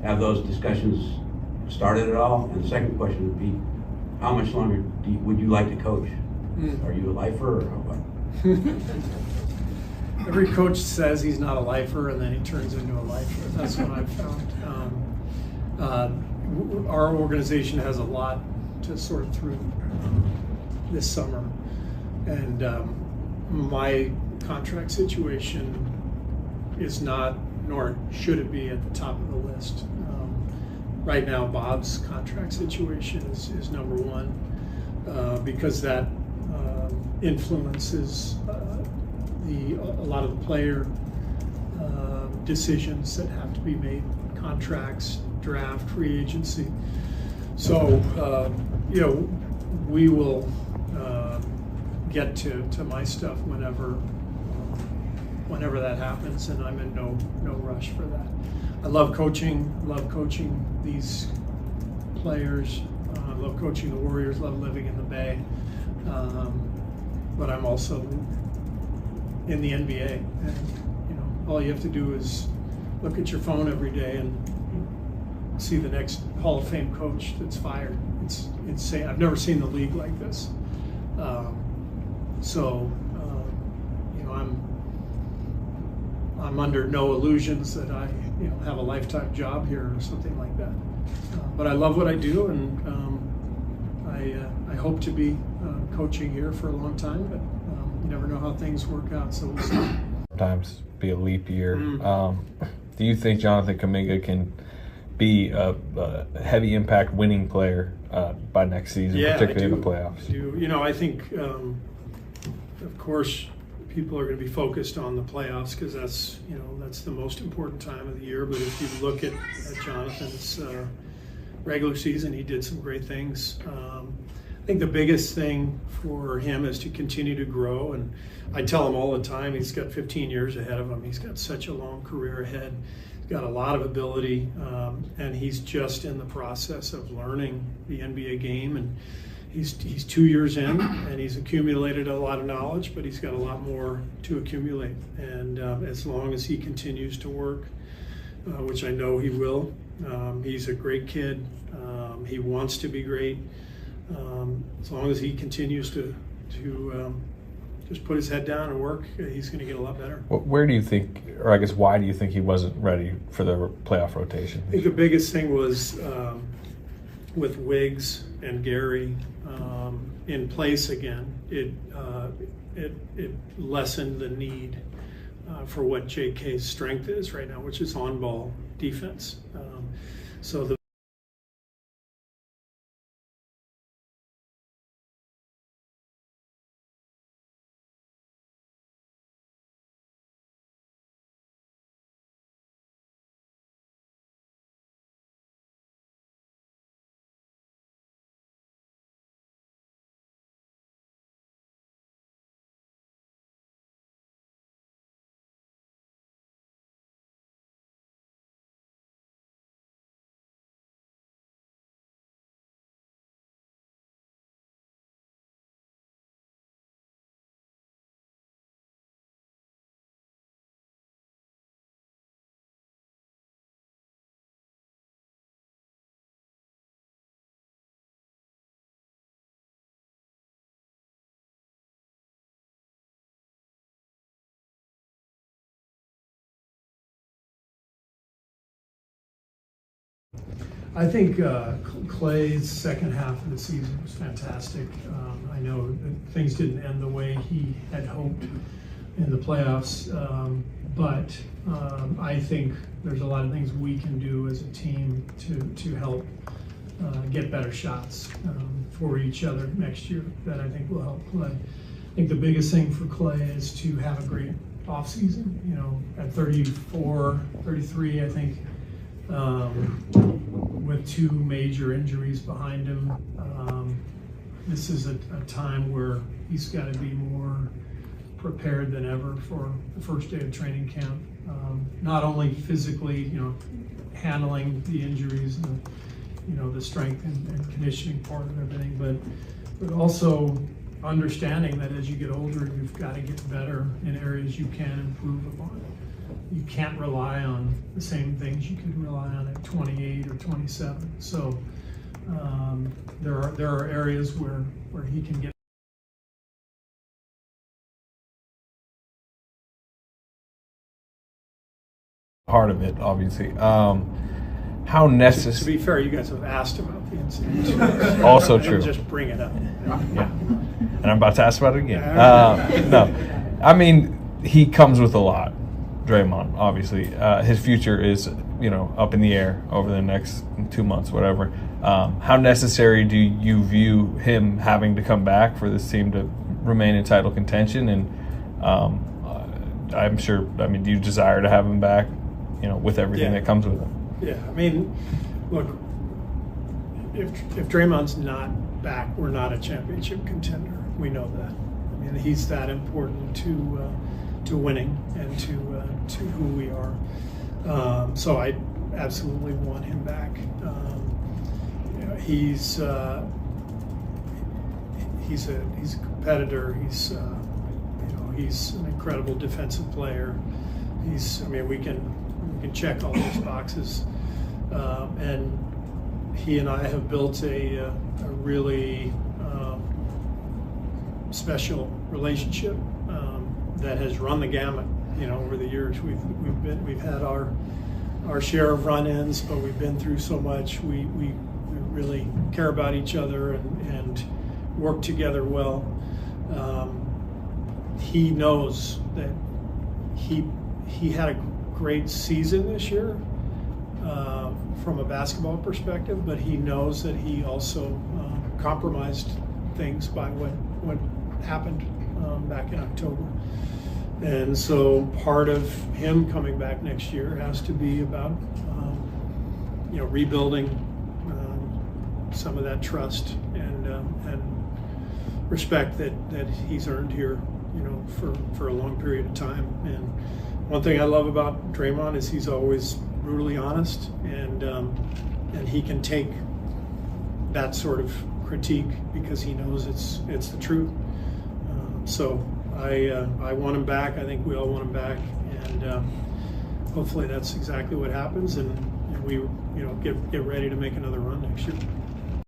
Have those discussions started at all? And the second question would be, how much longer would you like to coach? Are you a lifer or what? Every coach says he's not a lifer, and then he turns into a lifer. That's what I've found. Our organization has a lot to sort through this summer, and my contract situation is not, nor should it be, at the top of the list. Right now, Bob's contract situation is number one, because that influences a lot of the player decisions that have to be made, contracts, draft, free agency. So, we will get to my stuff whenever that happens, and I'm in no rush for that. I love coaching these players. I love coaching the Warriors, love living in the Bay. But I'm also in the NBA, and all you have to do is look at your phone every day and see the next Hall of Fame coach that's fired. It's insane. I've never seen the league like this. I'm under no illusions that I have a lifetime job here or something like that. But I love what I do, and I hope to be coaching here for a long time, but you never know how things work out, so we'll see. Sometimes be a leap year. Do you think Jonathan Kuminga can be a heavy impact winning player by next season, particularly in the playoffs? I think, of course, people are going to be focused on the playoffs because that's the most important time of the year. But if you look at Jonathan's regular season, he did some great things. I think the biggest thing for him is to continue to grow, and I tell him all the time he's got 15 years ahead of him. He's got such a long career ahead. He's got a lot of ability, and he's just in the process of learning the NBA game. And he's 2 years in, and he's accumulated a lot of knowledge, but he's got a lot more to accumulate. And as long as he continues to work, which I know he will, he's a great kid. He wants to be great. As long as he continues to just put his head down and work, he's going to get a lot better. Where do you think, or I guess why do you think he wasn't ready for the playoff rotation? I think the biggest thing was with Wiggs and Gary in place again. It lessened the need for what JK's strength is right now, which is on-ball defense. I think Klay's second half of the season was fantastic. I know that things didn't end the way he had hoped in the playoffs, but I think there's a lot of things we can do as a team to help get better shots for each other next year that I think will help Klay. I think the biggest thing for Klay is to have a great offseason. At 34, 33, I think, with two major injuries behind him, this is a time where he's got to be more prepared than ever for the first day of training camp. Not only physically, handling the injuries and the strength and conditioning part of everything, but also understanding that as you get older, you've got to get better in areas you can improve upon. you can't rely on the same things you could rely on at 28 or 27. So there are areas where he can get part of it, obviously. How necessary? To be fair, you guys have asked about the incident. Also I didn't true. just bring it up. Yeah. And I'm about to ask about it again. No, I mean, he comes with a lot. Draymond, obviously, his future is up in the air over the next 2 months, whatever. How necessary do you view him having to come back for this team to remain in title contention? And I'm sure. I mean, do you desire to have him back? With everything that comes with him. Yeah, I mean, look, if Draymond's not back, we're not a championship contender. We know that. I mean, he's that important to winning and to who we are. So I absolutely want him back. He's a competitor. He's an incredible defensive player. We can check all those boxes, and he and I have built a really special relationship that has run the gamut. Over the years, we've had our share of run-ins, but we've been through so much. We really care about each other and work together well. He knows that he had a great season this year from a basketball perspective, but he knows that he also compromised things by what happened back in October. And so part of him coming back next year has to be about rebuilding some of that trust and respect that he's earned here for a long period of time. And one thing I love about Draymond is he's always brutally honest, and he can take that sort of critique because he knows it's the truth. So I want him back. I think we all want him back, and hopefully that's exactly what happens. And we get ready to make another run next year.